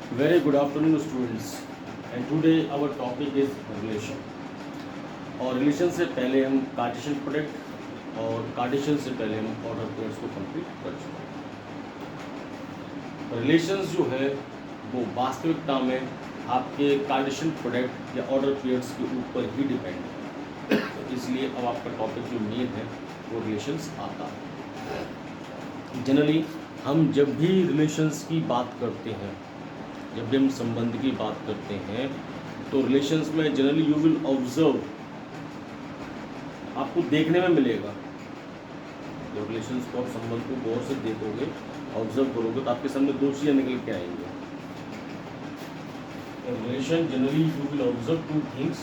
Very good afternoon, students. And today our topic is relation. और relation से पहले हम कार्टेशियन प्रोडक्ट और कार्टेशियन से पहले हम ऑर्डर पेयर्स को कंप्लीट कर चुके हैं। रिलेशंस जो है वो वास्तविकता में आपके कार्टेशियन प्रोडक्ट या ऑर्डर पेयर्स के ऊपर ही डिपेंड है। तो इसलिए अब आपका टॉपिक जो मेन है वो रिलेशंस आता है। जनरली हम जब भी रिलेशंस की बात करते हैं, जब भी हम संबंध की बात करते हैं, तो रिलेशंस में जनरली यू विल ऑब्जर्व, आपको देखने में मिलेगा। जब रिलेशंस को, संबंध को गौर से देखोगे, ऑब्जर्व करोगे, तो आपके सामने दो चीज़ें निकल के आएंगी। Relation generally you will observe two things.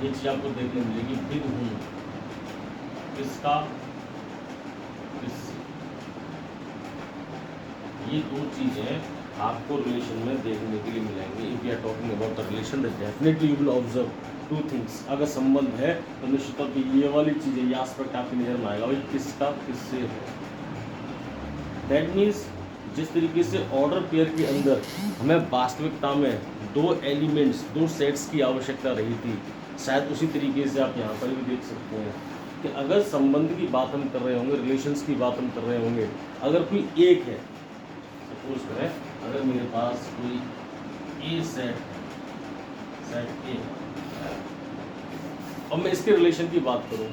ये चीज़ आपको देखने मिलेगी, विद हूँ, किसका, किससे। ये दो चीज़ें आपको रिलेशन में देखने के लिए मिलेंगी। If you are talking about the relation, that definitely you will observe two things. अगर संबंध है तो निश्चित तौर पर ये वाली चीज़ें, ये एस्पेक्ट आपकी नजर में आएगा, भाई किसका किससे है। दैट मीन्स जिस तरीके से ऑर्डर पेयर के अंदर हमें वास्तविकता में दो एलिमेंट्स, दो सेट्स की आवश्यकता रही थी, शायद उसी तरीके से आप यहाँ पर भी देख सकते हैं कि अगर संबंध की बात हम कर रहे होंगे, रिलेशंस की बात हम कर रहे होंगे, अगर कोई एक है, सपोज करें अगर मेरे पास कोई ए सेट ए, और मैं इसके रिलेशन की बात करूं,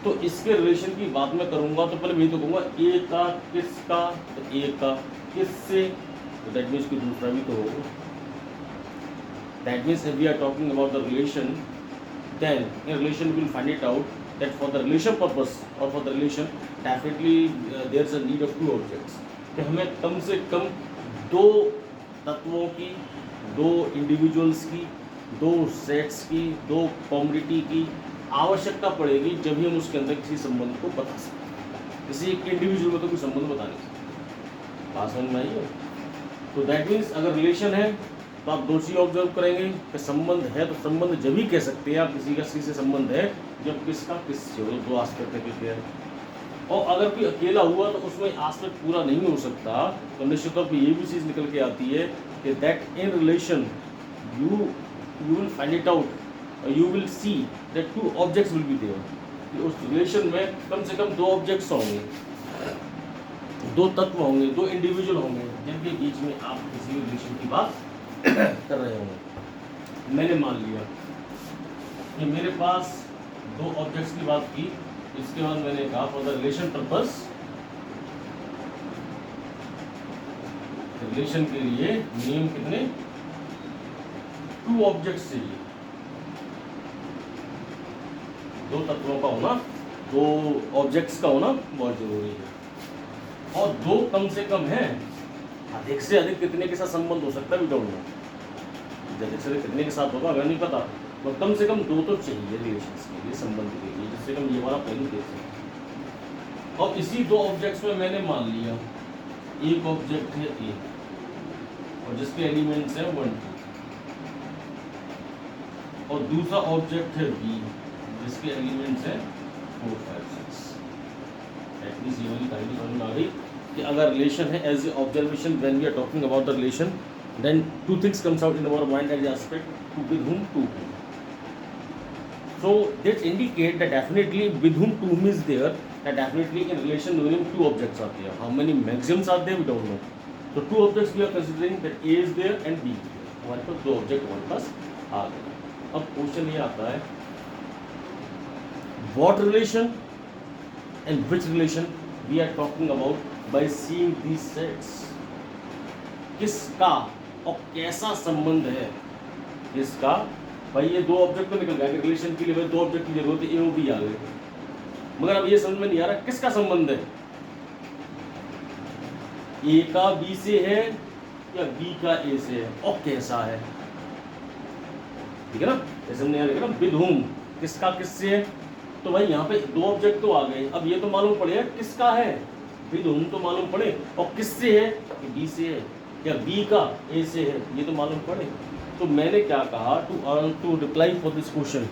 तो इसके रिलेशन की बात मैं करूंगा तो पहले मैं तो कहूँगा ए का किसका, तो ए का किससे, तो दैट मीन्स कोई दूसरा भी तो होगा। That means if we are talking about the relation, then in relation we will find it out that for the relation purpose or for the relation definitely there is a need of two objects, कि हमें कम से कम दो तत्वों की, दो individuals की, दो sets की, दो कम्युनिटी की आवश्यकता पड़ेगी जब भी हम उसके अंदर किसी संबंध को बता सकते। किसी एक इंडिविजुअल में तो कोई संबंध बता नहीं सकते। बात समझ में आई है? तो दैट मीन्स अगर रिलेशन है तो आप दो चीज़ ऑब्जर्व करेंगे कि संबंध है, तो संबंध जब ही कह सकते हैं आप किसी का किसी से संबंध है जब किसका किससे हो, दो आस्पेक्ट है। और अगर कोई अकेला हुआ तो उसमें आस्पेक्ट पूरा नहीं हो सकता, तो निश्चित तौर पर ये भी चीज़ निकल के आती है कि that in relation you will find it out, you will see that two objects will be there. उस रिलेशन में कम से कम दो ऑब्जेक्ट्स होंगे, दो तत्व होंगे, दो इंडिविजुअल होंगे जिनके बीच में आप किसी रिलेशन की बात कर रहे होंगे। मैंने मान लिया कि मेरे पास दो ऑब्जेक्ट्स की बात की, इसके बाद मैंने कहा for the relation purpose, relation के लिए नियम कितने, टू ऑब्जेक्ट्स चाहिए, दो तत्वों का होना, दो ऑब्जेक्ट्स का होना बहुत जरूरी है। और दो कम से कम है, अधिक से अधिक कितने के साथ संबंध हो सकता है विदाउट नो, अधिक से अधिक कितने के साथ होगा अगर नहीं पता, तो कम से कम दो तो चाहिए रिलेशंस के लिए, संबंध के लिए, जिससे हम ये वाला पहलू देख सकते। और इसी दो ऑब्जेक्ट्स में मैंने मान लिया एक ऑब्जेक्ट है ए और जिसके एलिमेंट्स हैं 1 2, और दूसरा ऑब्जेक्ट है बी जिसके एलिमेंट्स हैं 4 5 6। दैट मींस ये वाली कहानी समझ में आ गई कि अगर रिलेशन है as a observation, when we are talking about the relation, then two things comes out in our mind as the aspect to with whom, to whom. So that indicate that definitely with whom, to whom is there, that definitely in relation minimum two objects are there. How many maxims are there we don't know. So two objects we are considering, that A is there and B is there. हमारे पास दो object हमारे पास आ गए। अब question ये आता है, what relation and which relation we are talking about by seeing these sets. किसका और कैसा संबंध है इसका। भाई ये दो ऑब्जेक्ट तो निकल गया, रिलेशन के लिए भाई दो ऑब्जेक्ट की जरूरत है, ए और बी आ गए, मगर अब ये समझ में नहीं आ रहा किसका संबंध है, ए का बी से है या बी का ए से है, और कैसा है। ठीक है ना, ऐसे नहीं आ रहा ना, विद हुम, किसका किससे है। तो भाई यहाँ पे दो ऑब्जेक्ट तो आ गए, अब ये तो मालूम पड़ेगा किसका है, विद हुम तो मालूम पड़े, और किससे है, बी से है या बी का ए से है, ये तो मालूम पड़े। तो मैंने क्या कहा, to reply for this question,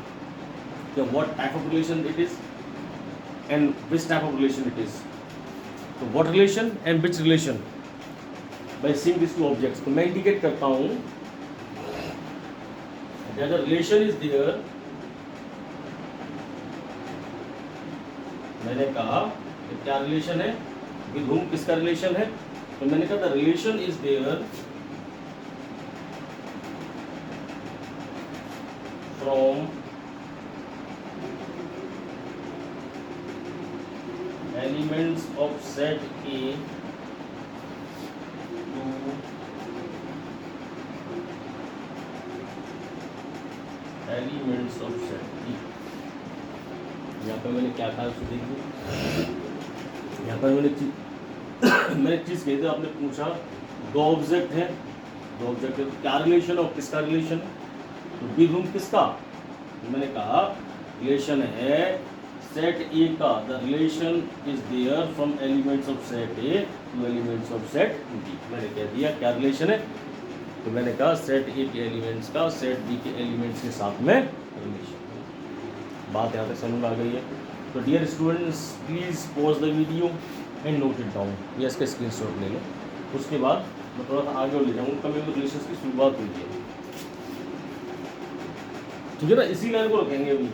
what type of relation it is and which type of relation it is. तो what relation and which relation by seeing this two objects. तो मैं इंडिकेट करता हूँ that the relation is there. मैंने कहा कि क्या relation है, विद whom किसका रिलेशन है, तो मैंने कहा the relation is there from elements of set A to elements of set B। यहाँ पर मैंने क्या कहा उसको देखिए, यहाँ पर मैंने चीज़ कही थी, आपने पूछा दो ऑब्जेक्ट हैं, दो ऑब्जेक्ट है तो क्या रिलेशन है और किसका रिलेशन है, तो विद whom किसका, तो मैंने कहा रिलेशन है सेट ए का, the relation is there from elements of set A to elements of set B. मैंने कह दिया क्या रिलेशन है, तो मैंने कहा सेट ए के एलिमेंट्स का सेट बी के एलिमेंट्स के साथ में रिलेशन। बात यहाँ तक समझ में आ गई है। तो dear students please pause the video and note it down, या इसका स्क्रीनशॉट ले लो। उसके बाद मैं थोड़ा सा आगे ले जाऊँगा, कभी भी रिलेशन की शुरुआत हुई है, ठीक है ना, इसी लाइन को रखेंगे अभी।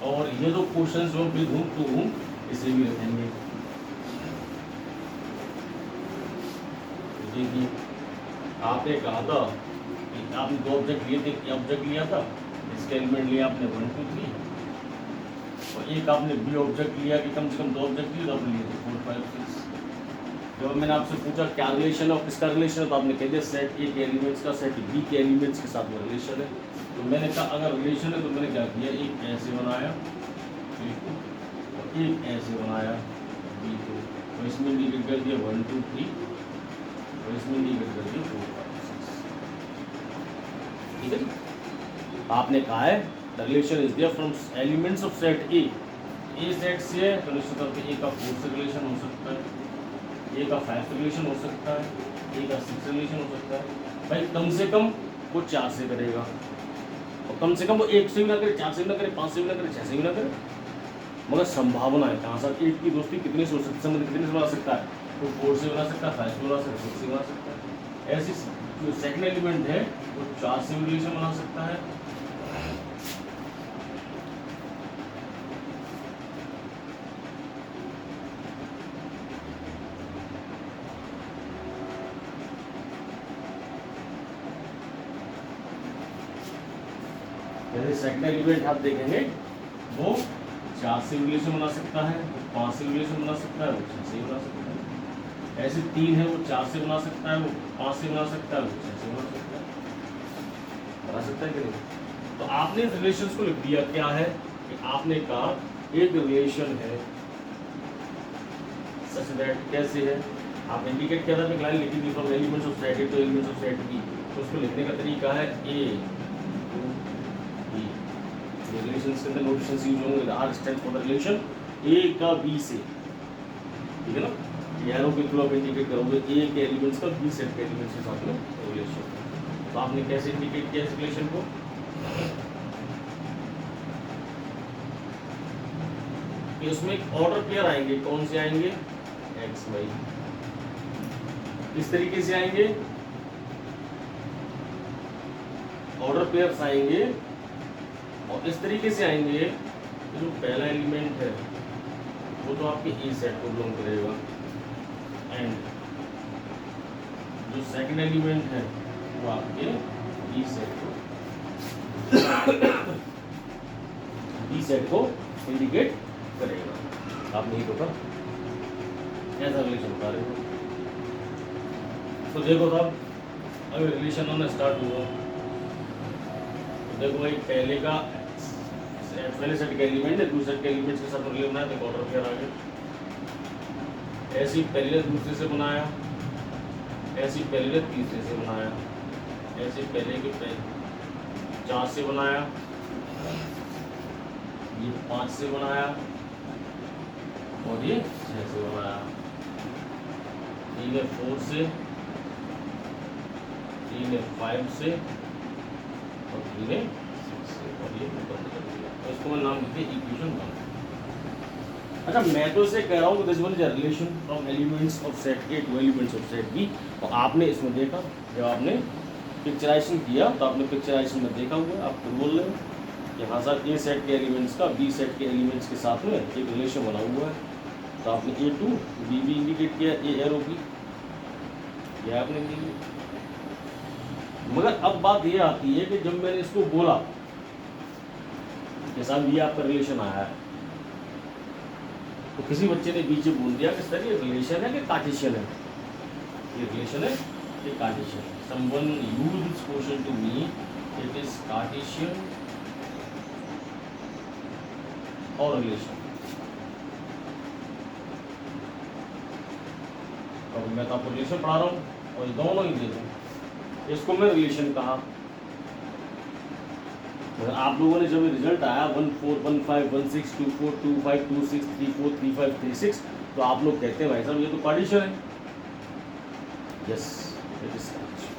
और ये जो क्वेश्चन जो विद whom टू whom इसे भी रखेंगे। देखिए आपने कहा था कि आपने दो ऑब्जेक्ट लिए थे, एक ऑब्जेक्ट लिया था, इसके एलिमेंट लिया आपने 1 2 3, और एक आपने बी ऑब्जेक्ट लिया कि कम से कम दो ऑब्जेक्ट लिए, तो आपने लिए थे 4 5 6। जब मैंने आपसे पूछा क्या रिलेशन है और किसका रिलेशन है, तो आपने कह दिया सेट ए के एलिमेंट्स का सेट बी के एलिमेंट्स के साथ में रिलेशन है। तो मैंने कहा अगर रिलेशन है तो मैंने क्या किया, एक ऐसे बनाया और एक ऐसे बनाया बी को, तो इसमें इंडिकेट कर दिया 1 2 3 और इसमें इंडिकेट कर दिया 4 5 6, ठीक है। आपने कहा है the relation is there from elements of set A set से है तो निश्चित तौर पर ए का 4 से रिलेशन हो सकता है, ए का 5 से रिलेशन हो सकता है, ए का 6 से रिलेशन हो सकता है। भाई कम से कम वो 4 से करेगा, और कम से कम वो 1 से भी ना करे, 4 से भी ना करे, 5 से भी ना करे, 6 से भी ना करे, मगर संभावना है कहाँ साथ एक की दोस्ती कितनी से हो सकती है, संबंध कितने से बना सकता है, वो 4 से बना सकता है, 5 से बना सकता है, 6 से बना सकता है। ऐसी जो सेकंड एलिमेंट है वो 4 से भी रिलेशन बना सकता है, जैसे सेकंड एलिमेंट आप देखेंगे वो 4 से रिलेशन बना सकता है, 5 से रिलेशन बना सकता है, वो 6 से बना सकता है। ऐसे 3 है वो 4 से बना सकता है, वो 5 से बना सकता है, वो 6 से बना सकता है कि नहीं। तो आपने इस रिलेशंस को लिख दिया, क्या है कि आपने कहा एक रिलेशन है सच दैट, कैसे है आप इंडिकेट किया था, एक लाइन लिखी थी from elements of set A to elements of set B, तो उसको लिखने का तरीका है ए रिलेशंस के अंदर नोटेशंस यूज होंगे, R stand for the relation A का बी से, ठीक है ना, एरो के थ्रू आप इंडिकेट करोगे ए के एलिमेंट्स का बी सेट के एलिमेंट्स के साथ में रिलेशन। तो आपने कैसे इंडिकेट किया इस रिलेशन को, कि उसमें एक ऑर्डर पेयर आएंगे, कौन से आएंगे, एक्स वाई, इस तरीके से आएंगे ऑर्डर पेयर्स आएंगे, और इस तरीके से आएंगे जो पहला एलिमेंट है वो तो आपके ए सेट को बिलोंग करेगा, एंड जो सेकंड एलिमेंट है वो आपके बी सेट को इंडिकेट करेगा। आप नहीं होगा ऐसा रिलेशन बता रहे हो। तो देखो साहब अगर रिलेशन होना स्टार्ट हुआ तो देखो भाई पहले सेट के एलिमेंट है, दूसरे के एलिमेंट्स के साथ रिलेशन बनाया तो ऑर्डर पेयर आ गया, ऐसी पहले दूसरे से बनाया, ऐसी पहले तीसरे से बनाया, ऐसे पहले के 4 से बनाया, ये 5 से बनाया और ये 6 से बनाया, ये 4 से, ये 5 से और ये 6 से, और ये बंद कर दिया। तो इसको मैं नाम लिखिए इक्वेशन 1। अच्छा, मैं तो इसे कह रहा हूँ this one is relation from elements of set A to elements of set B. और आपने इसमें देखा, जब आपने पिक्चराइजेशन किया तो आपने पिक्चराइजेशन में देखा हुआ है, आप खुद बोल रहे हो कि हाँ सर ए सेट के एलिमेंट्स का बी सेट के एलिमेंट्स के साथ में एक रिलेशन बना हुआ है। तो आपने ए टू बी भी इंडिकेट किया, ए एरो बी, यह आपने किया। मगर अब बात ये आती है कि जब मैंने इसको बोला कि साहब ये आपका रिलेशन आया है, तो किसी बच्चे ने बीच में बोल दिया कि सर ये रिलेशन है कि कार्टेशियन है, ये रिलेशन है कि कार्टेशियन है। Someone used this question to me, it is Cartesian और रिलेशन। अब मैं तो आपको रिलेशन पढ़ा रहा हूँ और ये दोनों ही दे दूँ, इसको मैं रिलेशन कहा। आप लोगों ने जब रिजल्ट आया 1 4 1 5 1 6 2 4 2 5 2 6 3 4 3 5 3 6, तो आप लोग कहते हैं भाई साहब ये तो कार्टेशियन है। Yes it is Cartesian,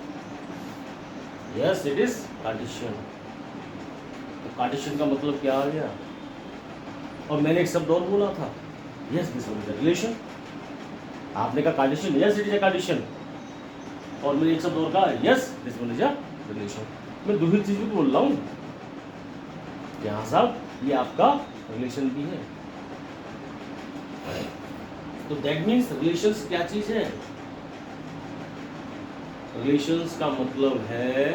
yes it is Cartesian. तो कार्टेशियन का मतलब क्या आ गया? और मैंने एक शब्द और बोला था, yes this one is relation. आपने कहा Cartesian, yes it is a Cartesian. और मैंने एक शब्द और कहा, yes this one is a relation. मैं दूसरी चीज भी बोल रहा हूँ, यहाँ साहब ये आपका रिलेशन भी है। तो दैट मीन्स रिलेशंस क्या चीज है? रिलेशंस का मतलब है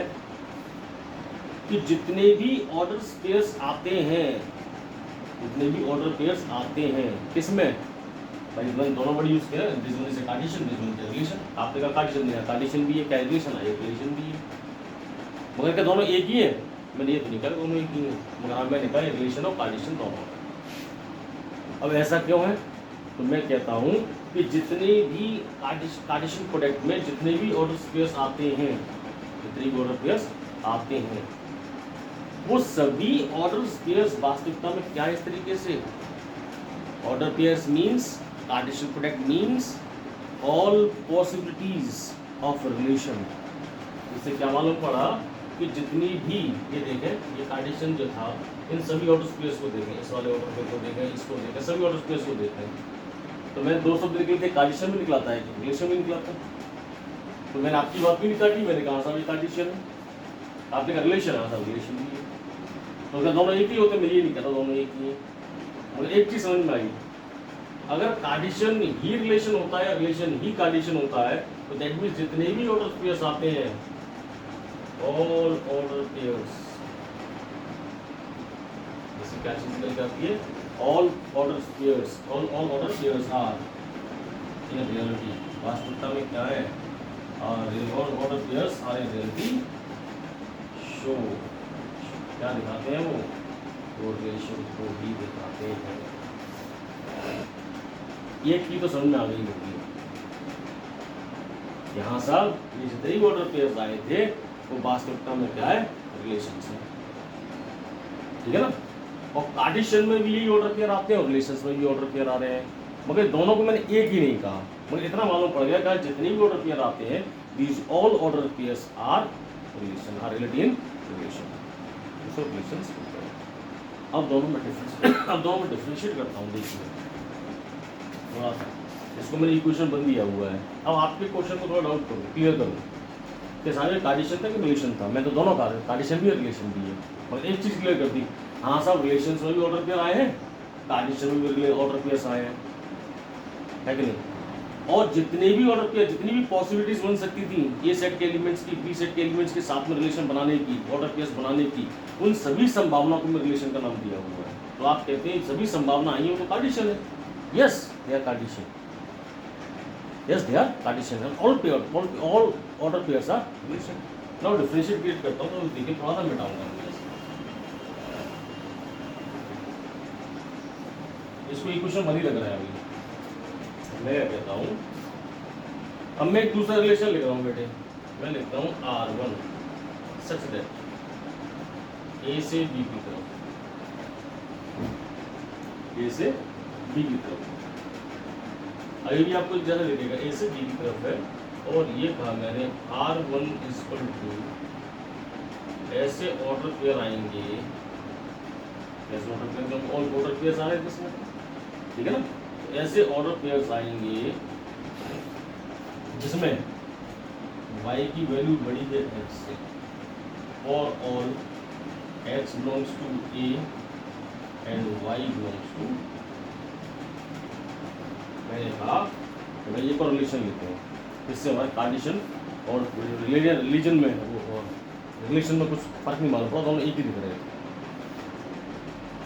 कि जितने भी ऑर्डर पेयर्स आते हैं, जितने भी ऑर्डर पेयर्स आते हैं, किसमें भाई दोनों वर्ड यूज किया, this one is a Cartesian, this one is a relation. आपने कहा कार्टेशियन नहीं है, कार्टेशियन भी है, क्या रिलेशन है, रिलेशन भी है। मगर क्या दोनों एक ही है? मैंने ये तो नहीं कहा दोनों एक ही है, मगर मैंने कहा रिलेशन और कार्टेशियन दोनों। अब ऐसा क्यों है? तो मैं कहता हूँ कि जितने भी कार्टेशियन प्रोडक्ट में जितने भी ऑर्डर पेयर्स आते हैं, जितने भी ऑर्डर पेयर्स आते हैं, वो सभी ऑर्डर पेयर्स वास्तविकता में क्या है? इस तरीके से order pairs means Cartesian product means all possibilities of relation. इससे क्या मालूम पड़ा कि जितनी भी, ये देखें ये कार्टेशियन जो था, इन सभी ऑर्डर स्पेस को देखें, इस वाले ऑर्डर स्पेस को देखें, इसको देखें, सभी ऑर्डर स्पेस को देखें, तो मैंने दो शब्द निकले थे, कार्टेशियन भी निकलाता है, रिलेशन भी निकलाता है। तो मैंने आपकी बात भी नहीं काटी, मैंने कहा साहब ये कार्टेशियन है, आपने कहा रिलेशन है, साहब रिलेशन भी है। तो क्या दोनों एक ही होते? मैं ये नहीं कहता दोनों एक ही है। मुझे एक चीज समझ में आई, अगर कार्टेशियन ही रिलेशन होता है, रिलेशन ही कार्टेशियन होता है, तो दैट मीन्स जितने भी ऑर्डर स्पेस आते हैं, ऑल ऑर्डर पेयर्स, जैसे क्या चीज निकल जाती है, all order pairs, all order pairs are in reality, वास्तविकता में क्या है, all order pairs are in reality show, क्या दिखाते हैं वो रिलेशन को भी दिखाते हैं। एक की तो समझ में आ गई होगी, यहाँ साहब ये जितने भी ऑर्डर पेयर्स आए थे वो वास्तविकता में क्या है, रिलेशन है, ठीक है ना। और कार्टेशियन में भी यही ऑर्डर पेयर आते हैं और रिलेशंस में भी ऑर्डर पेयर आ रहे हैं, मगर दोनों को मैंने एक ही नहीं कहा, मगर इतना मालूम पड़ गया कि जितने भी ऑर्डर पेयर आते हैं, these all order pairs are relation, are related in relation, so relations. अब दोनों में डिफरेंशिएट करता हूँ, देखिए थोड़ा सा, इसको मैंने इक्वेशन बन दिया हुआ है। अब आपके क्वेश्चन को थोड़ा डाउट करूँ, क्लियर करूँ कि सारे कार्टेशियन था कि रिलेशन था, मैं तो दोनों का, कार्टेशियन भी है रिलेशन भी है, और एक चीज़ क्लियर कर दी, हाँ साहब रिलेशन में भी ऑर्डर पेयर आए हैं, कार्टेशियन में भी ऑर्डर पेयर्स आए हैं, है कि नहीं। और जितने भी ऑर्डर पेयर, जितनी भी पॉसिबिलिटीज बन सकती थी ए सेट के एलिमेंट्स की, बी सेट के एलिमेंट्स के साथ में रिलेशन बनाने की, ऑर्डर पेयर्स बनाने की, उन सभी संभावनाओं को मैं रिलेशन का नाम दिया हुआ है। तो आप कहते हैं सभी संभावना आई है तो कार्टेशियन है, yes they are Cartesian, yes they are cartesian and all order pairs are relation। now differentiate create करता हूँ, तो देखिए थोड़ा सा मिटाऊंगा, इसको इक्वेशन बनी लग रहा है अभी। मैं क्या कहता हूँ, अब मैं एक दूसरा रिलेशन लिख रहा हूँ बेटे, मैं लिखता हूँ R1 such that A से B की तरफ, A से B की तरफ, अभी भी आपको ज़्यादा लिखेगा, ए से बी की तरफ है, और ये कहा मैंने R1 इक्वल टू, ऐसे ऑर्डर पेयर आएंगे, ऐसे order pair, all order pair आ रहे हैं इसमें, ठीक है ना। तो ऐसे ऑर्डर पेयर्स आएंगे जिसमें y की वैल्यू बड़ी है x से, और all x belongs to a and y belongs to, मैंने कहा कि मैं ये रिलेशन लेते हैं, इससे हमारे कार्टेशियन और रिलीजन में रिलेशन में कुछ फर्क नहीं मालूम पड़ा, दोनों एक ही दिख रहे हैं।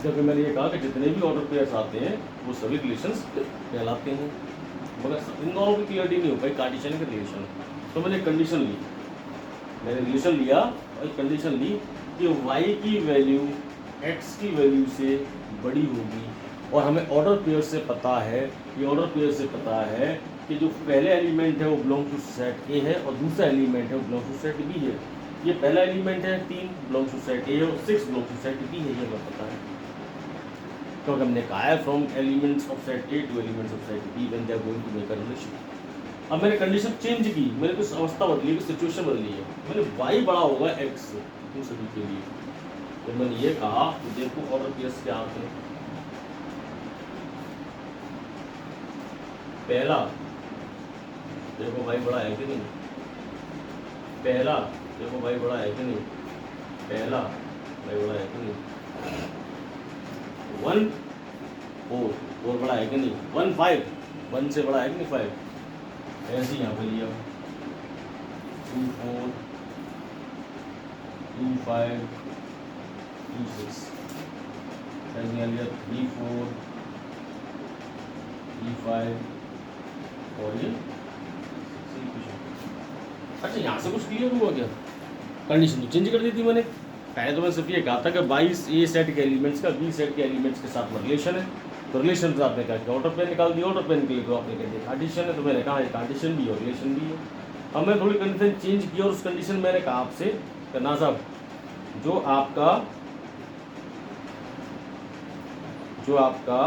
जब मैंने ये कहा कि जितने भी ऑर्डर पेयर्स आते हैं वो सभी रिलेशंस कहलाते हैं, मगर इन दोनों की क्लियरिटी नहीं हो पाई कार्टेशियन के रिलेशन। तो मैंने कंडीशन ली, मैंने रिलेशन लिया और कंडीशन ली कि y की वैल्यू x की वैल्यू से बड़ी होगी, और हमें ऑर्डर पेयर से पता है, ये ऑर्डर पेयर से पता है कि जो पहले एलिमेंट है वो बिलोंग टू सेट ए है और दूसरा एलिमेंट है वो बिलोंग टू सेट बी है। ये पहला एलिमेंट है 3 बिलोंग टू सेट ए और 6 बिलोंग टू सेट बी है, ये हमें पता है क्योंकि हमने कहा है from elements of set A to elements of set B when they are going to make a relation. अब मैंने कंडीशन चेंज की, मैंने कुछ अवस्था बदली, कुछ सिचुएशन बदली है, मैंने y बड़ा होगा x से उन सभी के लिए। तो मैंने ये कहा कि देखो ऑर्डर पेयर्स क्या आते हैं। पहला देखो y बड़ा है कि नहीं, पहला देखो y बड़ा है कि नहीं, पहला y बड़ा है कि नहीं, 1 4 बड़ा है कि नहीं, 1 5 1 से बड़ा है कि नहीं 5, ऐसे यहाँ पे लिया 2 4 2 5 2 6, ऐसे यहाँ लिया 3 4 3 5 और ये 6। अच्छा यहाँ से कुछ क्लियर हुआ क्या? कंडीशन तो चेंज कर दी थी मैंने। पहले तो मैं सिर्फ ये कहा था कि 22 ए सेट के एलिमेंट्स का बी सेट के एलिमेंट्स के साथ में रिलेशन है, तो रिलेशन से आपने क्या ऑर्डर पेयर निकाल दिया, ऑर्डर पेयर निकले तो आपने कह दिया कार्टेशियन है, तो मैंने कहा ये कार्टेशियन भी और रिलेशन भी है। अब मैं थोड़ी कंडीशन चेंज की और उस कंडीशन मैंने कहा आपसे करना साहब जो आपका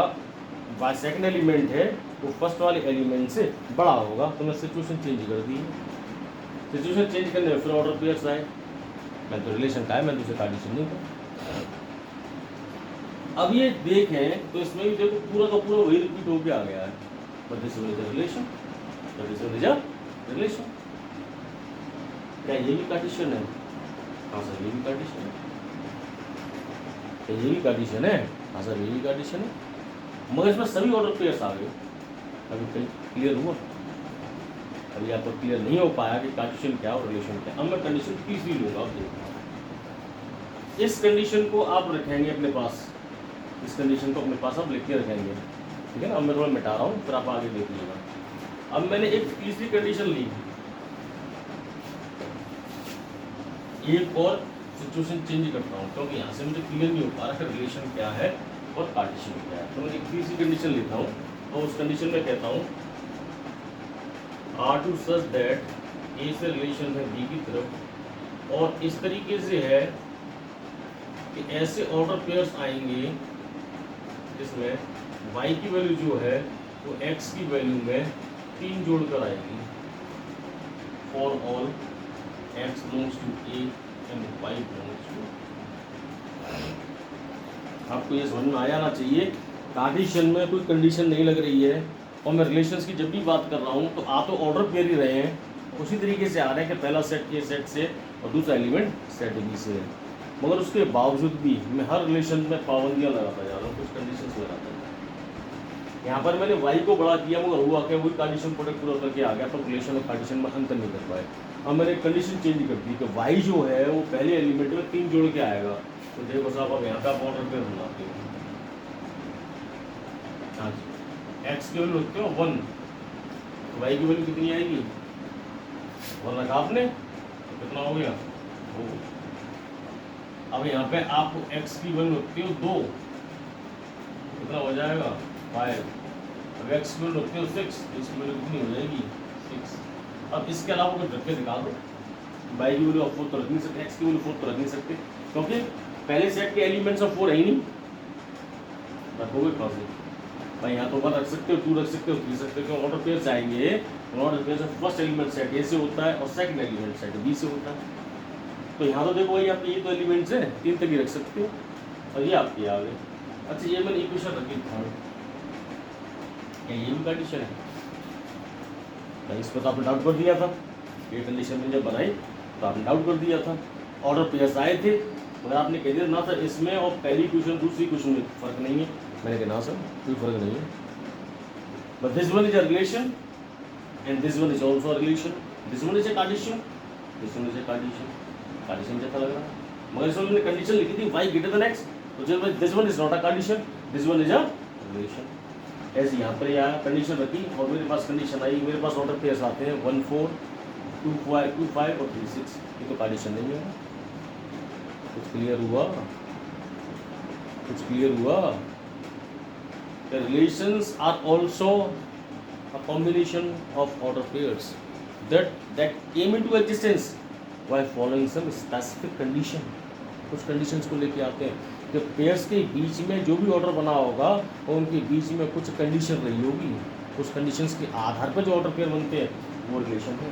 सेकंड एलिमेंट है वो फर्स्ट वाले एलिमेंट से बड़ा होगा, तो मैं सिचुएशन चेंज कर दी। सिचुएशन चेंज करने में फिर ऑर्डर पेयर्स आए, मैं तो रिलेशन का है, मैं दूसरे कार्टेशियन नहीं था। अब ये देखें तो इसमें भी देखो पूरा का पूरा वही रिपीट होके आ गया है, but this is the relation, but this is the relation. क्या ये भी कार्टेशियन है? हाँ सर ये भी कार्टेशियन है। क्या ये भी कार्टेशियन है? हाँ सर ये भी कार्टेशियन है, मगर इसमें सभी ऑर्डर पेयर्स आ गए। अभी कहीं क्लियर हुआ? अभी आपको क्लियर नहीं हो पाया कि कार्टेशियन क्या और रिलेशन क्या। अब मैं कंडीशन तीसरी लूंगा, अब देखो इस कंडीशन को आप रखेंगे अपने पास, इस कंडीशन को अपने पास आप लिख के रखेंगे, ठीक है ना। अब मैं थोड़ा मिटा रहा हूँ फिर आप आगे देख लीजिएगा। अब मैंने एक तीसरी कंडीशन ली, एक और सिचुएशन चेंज करता हूँ क्योंकि यहाँ से मुझे क्लियर नहीं हो पा रहा कि रिलेशन क्या है और कार्टेशियन क्या है। तो मैं एक तीसरी कंडीशन लेता हूँ और उस कंडीशन में कहता हूँ R2 such that A से रिलेशन है B की तरफ, और इस तरीके से है कि ऐसे ऑर्डर पेयर्स आएंगे जिसमें y की वैल्यू जो है वो x की वैल्यू में 3 जोड़कर आएगी, for all x belongs to A and y belongs to. आपको ये समझ में आया ना चाहिए, कार्टेशियन में कोई कंडीशन नहीं लग रही है, और मैं रिलेशंस की जब भी बात कर रहा हूँ तो आ तो ऑर्डर पेयर ही रहे हैं, उसी तरीके से आ रहे हैं कि पहला सेट ए सेट से और दूसरा एलिमेंट सेट बी से है, मगर उसके बावजूद भी मैं हर रिलेशन में पाबंदियाँ लगाता जा रहा हूँ, कुछ कंडीशंस लगाता जा रहा हूँ। यहाँ पर मैंने y को बड़ा किया मगर हुआ क्या, वही कंडीशन प्रोडक्ट पूरा करके आ गया, तो रिलेशन और कंडीशन में अंतर नहीं कर पाए। अब मैंने कंडीशन चेंज कर दी कि y जो है वो पहले एलिमेंट में 3 जोड़ के आएगा, तो देखो साहब अब यहाँ पे आप ऑर्डर पेयर बनाते हो। हाँ जी, x की वैल्यू रखते हो 1, तो y की वैल्यू कितनी आएगी 1 रखा आपने, तो कितना हो गया 2। अब यहाँ पे आप x की वैल्यू रखते हो 2, कितना हो जाएगा 5। अब x की वैल्यू रखते हो 6, इसकी वैल्यू कितनी हो जाएगी 6। अब इसके अलावा कुछ रख के दिखा दो, y की वैल्यू आप 4 तो रख नहीं सकते, x की वैल्यू 4 तो रख नहीं सकते, क्योंकि पहले सेट के एलिमेंट्स ऑफ 4 है ही नहीं, रखोगे कहाँ से भाई। यहाँ तो 1 रख सकते हो, 2 रख सकते हो, 3 रख सकते हो, ऑर्डर पेयर आएंगे, order pair first element set ए से होता है और सेकंड एलिमेंट सेट बी से होता है। तो यहाँ तो देखो भाई आपके ये तो एलिमेंट्स हैं, 3 तक ही रख सकते हो, और ये आपके आ गए। अच्छा ये मैंने इक्वेशन रखी थर्ड, क्या ये भी कंडीशन है? भाई इस पर तो आपने डाउट कर दिया था, ये कंडीशन मैंने जब बनाई तो आपने डाउट कर दिया था। ऑर्डर पेयर्स आए थे मगर आपने कह दिया ना सर इसमें और पहली क्वेश्चन दूसरी क्वेश्चन में फर्क नहीं है। मैंने कहा ना सर कोई फर्क नहीं है, but this one is a relation and this one is also a relation, this one is a Cartesian, this one is a Cartesian. Cartesian जैसा लग रहा है मगर इस ने कंडीशन लिखी थी y ग्रेटर देन x, तो जब this one is not a condition, this one is a relation. ऐसे यहाँ पर यहाँ कंडीशन रखी और मेरे पास कंडीशन आई, मेरे पास ऑर्डर पेयर्स आते हैं 1 4 2 5 और 3 6, ये तो कंडीशन नहीं है। कुछ क्लियर हुआ? कुछ क्लियर हुआ? The relations are also a combination of order pairs that came into existence while following some specific condition। कुछ conditions को लेके आते हैं कि पेयर्स के बीच में जो भी ऑर्डर बना होगा और उनके बीच में कुछ कंडीशन रही होगी, उस कंडीशंस के आधार पर जो ऑर्डर पेयर बनते हैं वो रिलेशन है।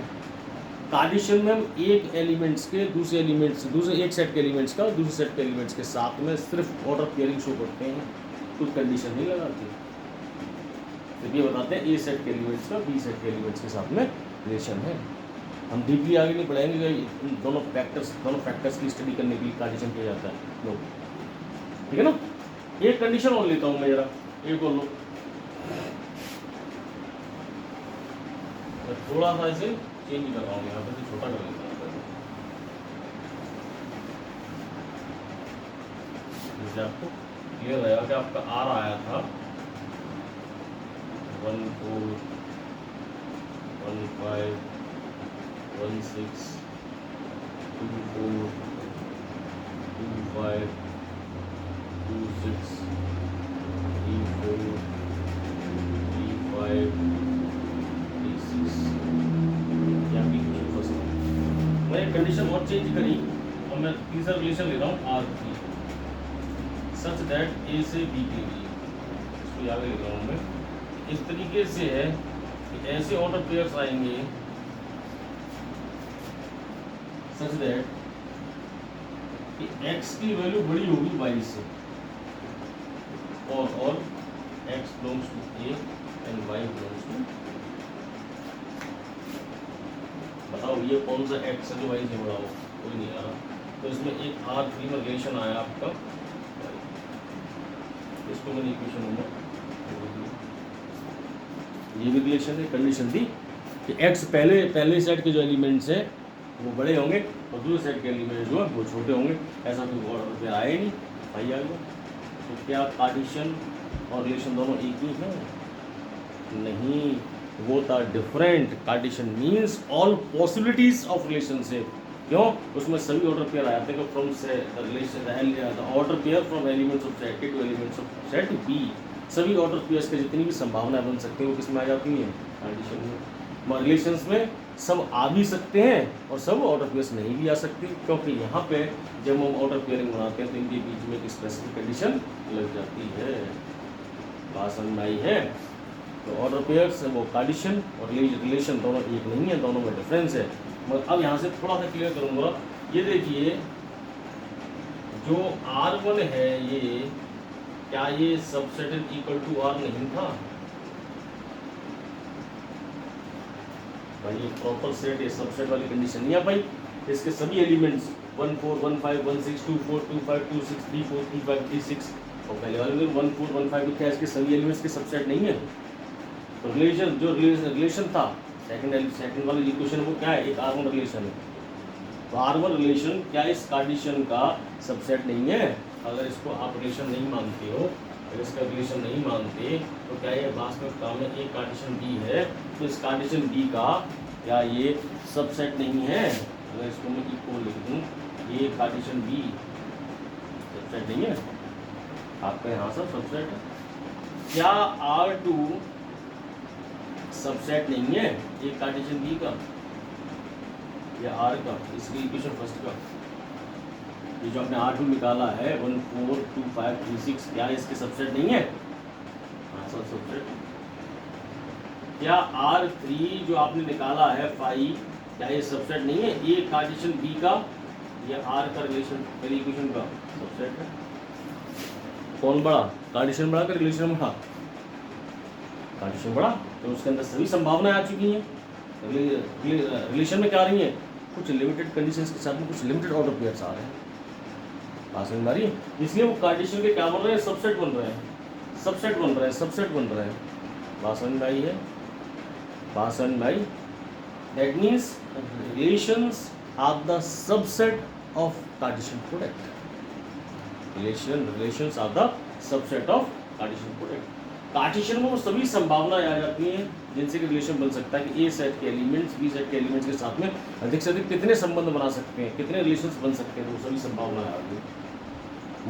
कंडीशन में हम एक एलिमेंट्स के दूसरे एलिमेंट्स, दूसरे एक सेट के एलिमेंट्स का दूसरे सेट के एलिमेंट्स के साथ में सिर्फ ऑर्डर पेयरिंग शो करते हैं, कुछ कंडीशन नहीं लगाते। तो ये बताते हैं ए सेट के एलिमेंट्स का बी सेट के एलिमेंट्स के साथ में रिलेशन है। हम डीपली आगे नहीं बढ़ाएंगे कि दोनों फैक्टर्स की स्टडी करने के लिए कंडीशन किया जाता है लो, ठीक है ना। एक कंडीशन और लेता हूँ मैं जरा, एक और लो, थोड़ा सा इसे चेंज कर रहा हूँ यहाँ पे, छोटा कर लेता हूँ। जैसे आपको क्लियर रहेगा कि आपका आर आया था 1 4 1 5 1 6 2 4 2 5 2 6 3 4 3 5 3 6। यहाँ की क्वेश्चन फर्स्ट मैं एक कंडीशन और चेंज करी और मैं तीसरा रिलेशन ले रहा हूँ R3 सच दैट ए से बी के लिए, इसको आगे ले रहा हूँ मैं। इस तरीके से है कि ऐसे ऑर्डर पेयर्स आएंगे सच दैट कि x की वैल्यू बड़ी होगी y से और x belongs to a and y belongs to. बताओ ये कौन सा x है जो y से बड़ा हो? कोई नहीं आ रहा। तो इसमें एक R3 में रिलेशन आया आपका, इसको मैंने इक्वेशन नंबर, ये भी रिलेशन है। कंडीशन थी कि x पहले सेट के जो एलिमेंट्स हैं वो बड़े होंगे और दूसरे सेट के एलिमेंट जो है वो छोटे होंगे। ऐसा कोई ऑर्डर पे आए नहीं, भाई आ गया। तो क्या कार्टेशियन और रिलेशन दोनों एक ही हैं? नहीं, वो था different. Cartesian means all possibilities of relationship. क्यों? उसमें सभी ऑर्डर पेयर आ जाते हैं from the relation order pair from elements of set to elements of set B. सभी ऑर्डर पेयर्स की जितनी भी संभावनाएं बन सकती हैं वो किसमें आ जाती हैं? कंडीशन में। रिलेशंस में सब आ भी सकते हैं और सब ऑर्डर पेयर्स नहीं भी आ सकती, क्योंकि यहाँ पे जब हम ऑर्डर पेयरिंग बनाते हैं तो इनके बीच में एक स्पेसिफिक कंडीशन लग जाती है। बात समझ में आई है? तो ऑर्डर पेयर्स वो कंडीशन और रिलेशन दोनों एक नहीं है, दोनों में डिफरेंस है। मगर अब यहाँ से थोड़ा सा क्लियर करूँगा। ये देखिए जो R1 है ये, क्या ये सबसेट इक्वल टू R नहीं था? भाई ये प्रॉपर सेट, ये सबसेट वाली कंडीशन नहीं आ पाई। इसके सभी एलिमेंट्स 1 4 1 5 1 6 2 4 2 5 2 6 3 4 3 5 3 6 और पहले वाले में 1 4 1 5 क्या इसके सभी एलिमेंट्स के सबसेट नहीं है? तो रिलेशन जो रिलेशन था सेकंड वाली इक्वेशन वो क्या है? एक R1 रिलेशन है। तो R1 रिलेशन क्या इस कंडीशन का सबसेट नहीं है? अगर इसको आप रिलेशन नहीं मानते हो, अगर इसका रिलेशन नहीं मानते तो क्या ये वास्तविक काम में एक कंडीशन बी है तो इस कंडीशन बी का क्या ये सबसेट नहीं है? अगर इसको मैं इक्वल लिख दूँ, ये कंडीशन बी सबसेट नहीं है आपका, यहाँ सब सबसेट है। क्या R2 सबसेट नहीं है एक कंडीशन बी का या R का? इसकी इक्वेशन फर्स्ट का ये जो आपने R2 निकाला है 1 4 2 5 3 6 क्या इसके सबसेट नहीं है? हाँ सब सबसेट। क्या R3 जो आपने निकाला है 5 क्या ये सबसेट नहीं है ये कंडीशन बी का या R का रिलेशन पहली इक्वेशन का सबसेट है? कौन बड़ा? कंडीशन बड़ा का रिलेशन बड़ा? कार्टेशियन बड़ा, तो उसके अंदर सभी संभावनाएं आ चुकी हैं। रिलेशन में क्या आ रही हैं, कुछ लिमिटेड कंडीशंस के साथ में कुछ लिमिटेड ऑर्डर पेयर्स आ रहे हैं। बात समझ में आ रही है? इसलिए वो कार्टेशियन के क्या बन रहे हैं, सबसेट बन रहे हैं, सबसेट बन रहे हैं, सबसेट बन रहे हैं। बात समझ में आई है? बात समझ में आई? That means relations are the subset of Cartesian product. Relations are the subset of Cartesian product. Cartesian में वो सभी संभावनाएं आ जाती हैं जिनसे कि रिलेशन बन सकता है कि ए सेट के एलिमेंट्स बी सेट के एलिमेंट्स के साथ में अधिक से अधिक कितने संबंध बना सकते हैं, कितने रिलेशंस बन सकते हैं, तो वो सभी संभावनाएं आ गई।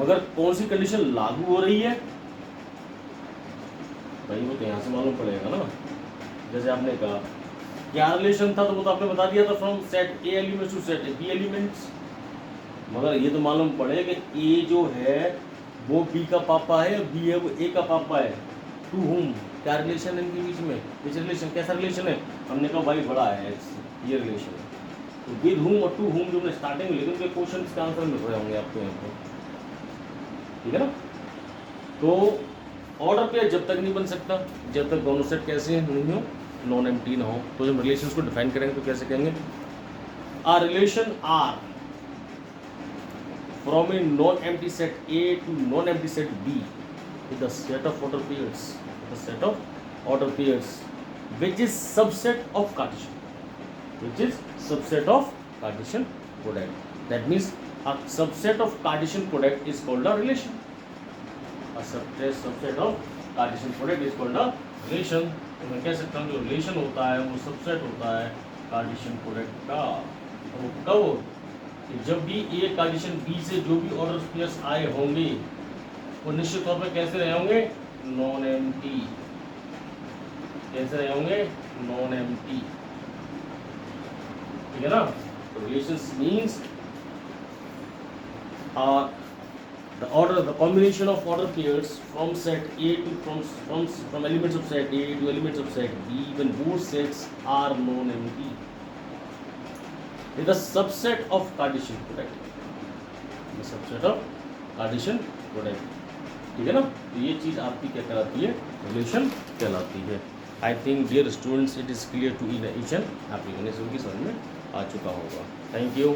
मगर कौन सी कंडीशन लागू हो रही है भाई, वो तो यहाँ से मालूम पड़ेगा ना। जैसे आपने कहा क्या रिलेशन था, तो वो तो आपने बता दिया था, from set A elements to set B elements. मगर ये तो मालूम पड़े कि ए जो है वो बी का पापा है, बी है वो ए का पापा है। टू होम, क्या रिलेशन है इनके बीच में, विच रिलेशन, कैसा रिलेशन है? हमने कहा भाई बड़ा है ये रिलेशन है। तो विद होम और टू होम जो हमने स्टार्टिंग में लिखे, उनके क्वेश्चन का आंसर मिल रहे होंगे आपको यहाँ पे, ठीक है ना। तो ऑर्डर पेयर जब तक नहीं बन सकता जब तक दोनों सेट कैसे नहीं हो, नॉन एम्प्टी ना हो। तो जब रिलेशंस को डिफाइन करेंगे तो कैसे कहेंगे, a relation R from a non empty set A to non empty set B with the set of order pairs, the set of order pairs which is subset of Cartesian, which is subset of Cartesian product. That means a subset of Cartesian product is called a relation. A subset of Cartesian product is called a relation. तो मैं कह सकता हूँ जो relation होता है वो subset होता है Cartesian product का। वो कब, जब भी A Cartesian B से जो भी order pairs आए होंगे वो निश्चित तौर पे कैसे रहे होंगे, नॉन एम्प्टी। कैसे रहे होंगे, नॉन एम्प्टी, ठीक है ना। तो relations means the order, the combination of order pairs from set A to from elements of set A to elements of set B when both sets are non-empty is the subset of Cartesian product. The subset of Cartesian product, ठीक है ना। तो ये चीज़ आपकी क्या कहलाती है, relation कहलाती है। I think dear students it is clear to each and everyone, सबकी समझ में आ चुका होगा। Thank you.